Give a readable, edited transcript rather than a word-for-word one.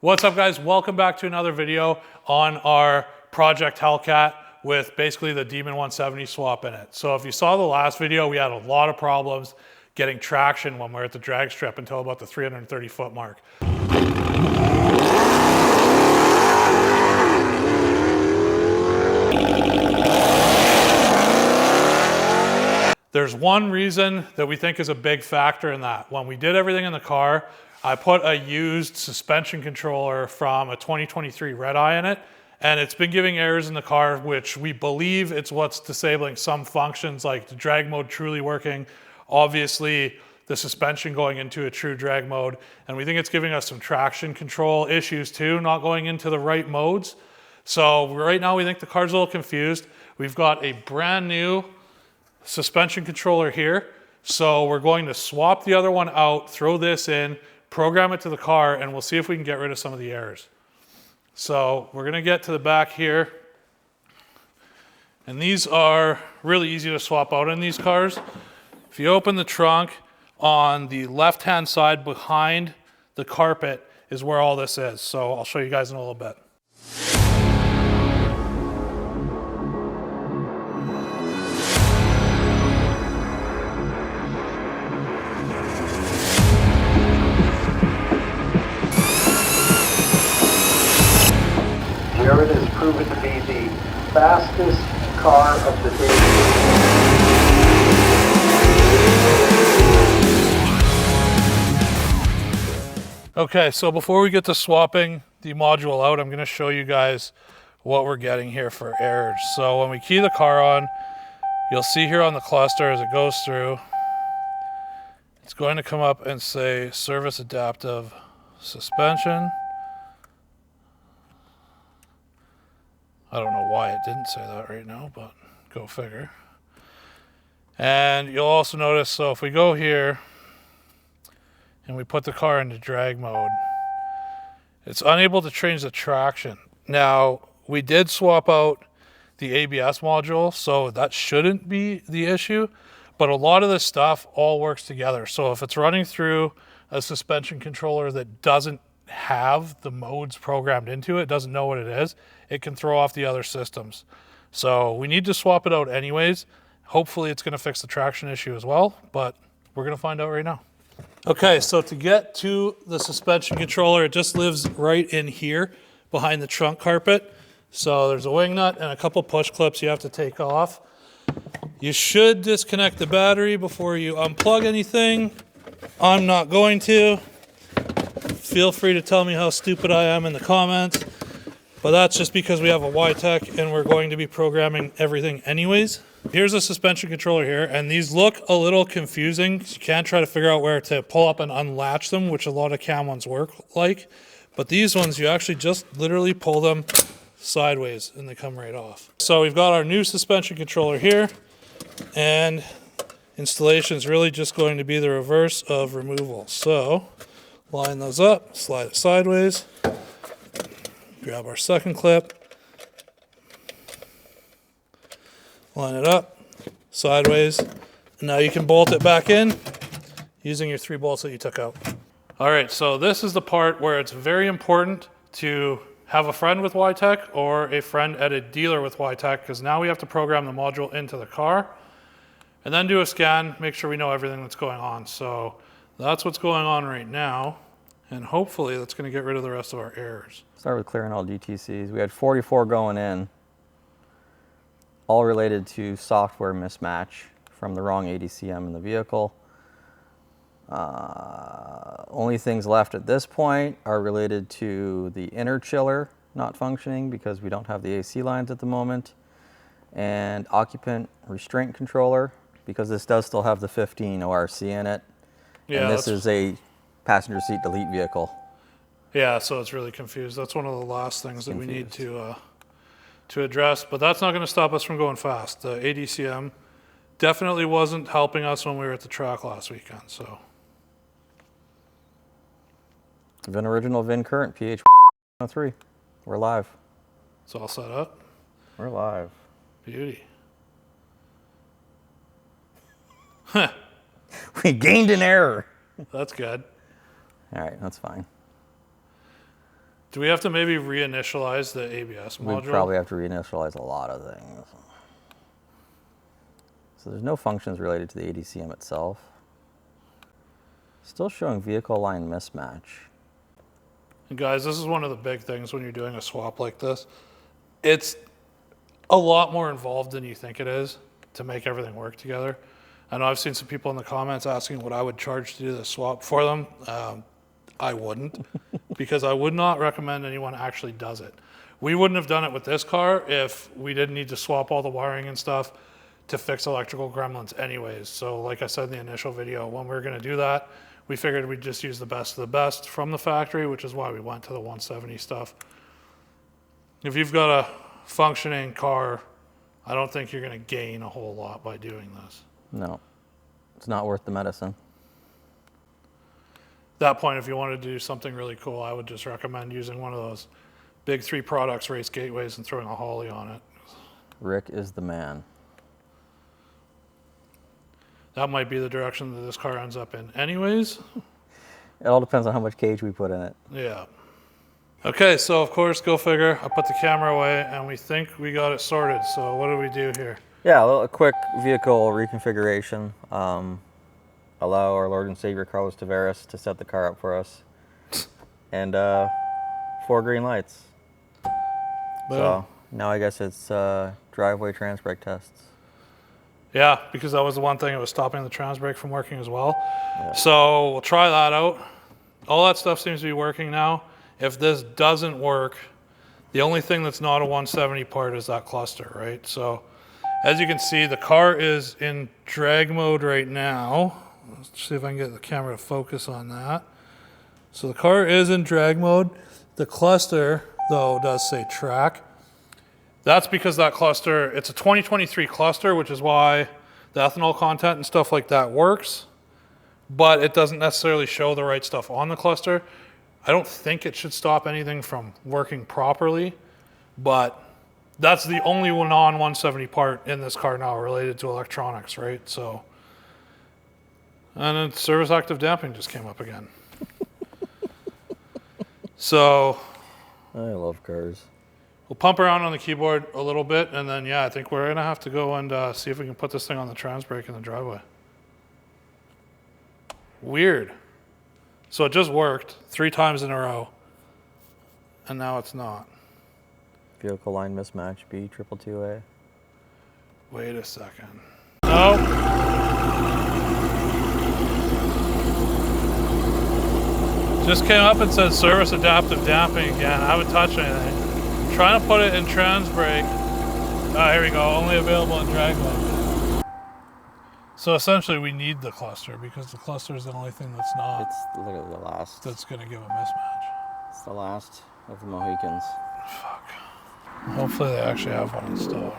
What's up, guys? Welcome back to another video on our Project Hellcat with basically the Demon 170 swap in it. So if you saw the last video, we had a lot of problems getting traction when we were at the drag strip until about the 330 foot mark. There's one reason that we think is a big factor in that. When we did everything in the car, I put a used suspension controller from a 2023 Red Eye in it, and it's been giving errors in the car, which we believe it's what's disabling some functions like the drag mode truly working, obviously the suspension going into a true drag mode, and we think it's giving us some traction control issues too, not going into the right modes. So right now we think the car's a little confused. We've got a brand new suspension controller here. So we're going to swap the other one out, throw this in, program it to the car, and we'll see if we can get rid of some of the errors. So we're gonna get to the back here. And these are really easy to swap out in these cars. If you open the trunk, on the left-hand side behind the carpet is where all this is. So I'll show you guys in a little bit. Jared has proven to be the fastest car of the day. Okay, so before we get to swapping the module out, I'm going to show you guys what we're getting here for errors. So when we key the car on, you'll see here on the cluster as it goes through, it's going to come up and say service adaptive suspension. I don't know why it didn't say that right now, but go figure. And you'll also notice, so if we go here and we put the car into drag mode, it's unable to change the traction. Now, we did swap out the ABS module, so that shouldn't be the issue, but a lot of this stuff all works together. So if it's running through a suspension controller that doesn't have the modes programmed into it, doesn't know what it is, it can throw off the other systems. So we need to swap it out anyways. Hopefully it's going to fix the traction issue as well, but we're going to find out right now. Okay, so to get to the suspension controller, it just lives right in here behind the trunk carpet. So there's a wing nut and a couple push clips you have to take off. You should disconnect the battery before you unplug anything. I'm not going to. Feel free to tell me how stupid I am in the comments, but that's just because we have a YTech and we're going to be programming everything anyways. Here's a suspension controller here, and these look a little confusing. You can't try to figure out where to pull up and unlatch them, which a lot of cam ones work like, but these ones you actually just literally pull them sideways and they come right off. So we've got our new suspension controller here, and installation is really just going to be the reverse of removal. So line those up, slide it sideways, grab our second clip, line it up, sideways, and now you can bolt it back in using your 3 bolts that you took out. All right, so this is the part where it's very important to have a friend with YTech or a friend at a dealer with YTech, because now we have to program the module into the car and then do a scan, make sure we know everything that's going on. So that's what's going on right now, and hopefully that's going to get rid of the rest of our errors. Start with clearing all GTCs. We had 44 going in, all related to software mismatch from the wrong ADCM in the vehicle. Only things left at this point are related to the inner chiller not functioning because we don't have the AC lines at the moment, and occupant restraint controller, because this does still have the 15 ORC in it. Yeah, and this is a passenger seat delete vehicle. Yeah, so it's really confused. That's one of the last things that we need to address, but that's not going to stop us from going fast. The ADCM definitely wasn't helping us when we were at the track last weekend. So VIN original, VIN current, PH 103. We're live. It's all set up. We're live. Beauty. We gained an error. That's good. All right, that's fine. Do we have to maybe reinitialize the ABS module? We'd probably have to reinitialize a lot of things. So there's no functions related to the ADCM itself. Still showing vehicle line mismatch. And guys, this is one of the big things when you're doing a swap like this. It's a lot more involved than you think it is to make everything work together. I know I've seen some people in the comments asking what I would charge to do the swap for them. I wouldn't, because I would not recommend anyone actually does it. We wouldn't have done it with this car if we didn't need to swap all the wiring and stuff to fix electrical gremlins anyways. So like I said in the initial video, when we were gonna do that, we figured we'd just use the best of the best from the factory, which is why we went to the 170 stuff. If you've got a functioning car, I don't think you're gonna gain a whole lot by doing this. No, it's not worth the medicine. At that point, if you wanted to do something really cool, I would just recommend using one of those big 3 products race gateways and throwing a Holly on it. Rick is the man. That might be the direction that this car ends up in anyways. It all depends on how much cage we put in it. Yeah. Okay, so of course, go figure. I put the camera away and we think we got it sorted. So what do we do here? Yeah, a quick vehicle reconfiguration. Allow our Lord and Savior Carlos Tavares to set the car up for us. And 4 green lights. Boom. So now I guess it's driveway trans brake tests. Yeah, because that was the one thing that was stopping the trans brake from working as well. Yeah. So we'll try that out. All that stuff seems to be working now. If this doesn't work, the only thing that's not a 170 part is that cluster, right? So as you can see, the car is in drag mode right now. Let's see if I can get the camera to focus on that. So the car is in drag mode. The cluster, though, does say track. That's because that cluster, it's a 2023 cluster, which is why the ethanol content and stuff like that works, but it doesn't necessarily show the right stuff on the cluster. I don't think it should stop anything from working properly, but that's the only non-170 part in this car now related to electronics, right? So, and then service active damping just came up again. So, I love cars. we'll pump around on the keyboard a little bit, and then, yeah, I think we're going to have to go and see if we can put this thing on the trans brake in the driveway. Weird. So it just worked 3 times in a row, and now it's not. Vehicle line mismatch, B222A. Wait a second. No. Just came up and said service adaptive damping again. I haven't touched anything. Trying to put it in trans brake. Oh, here we go. Only available in drag mode. So essentially, we need the cluster because the cluster is the only thing that's not. It's literally the last. That's going to give a mismatch. It's the last of the Mohicans. Fuck. Hopefully, they actually have one installed.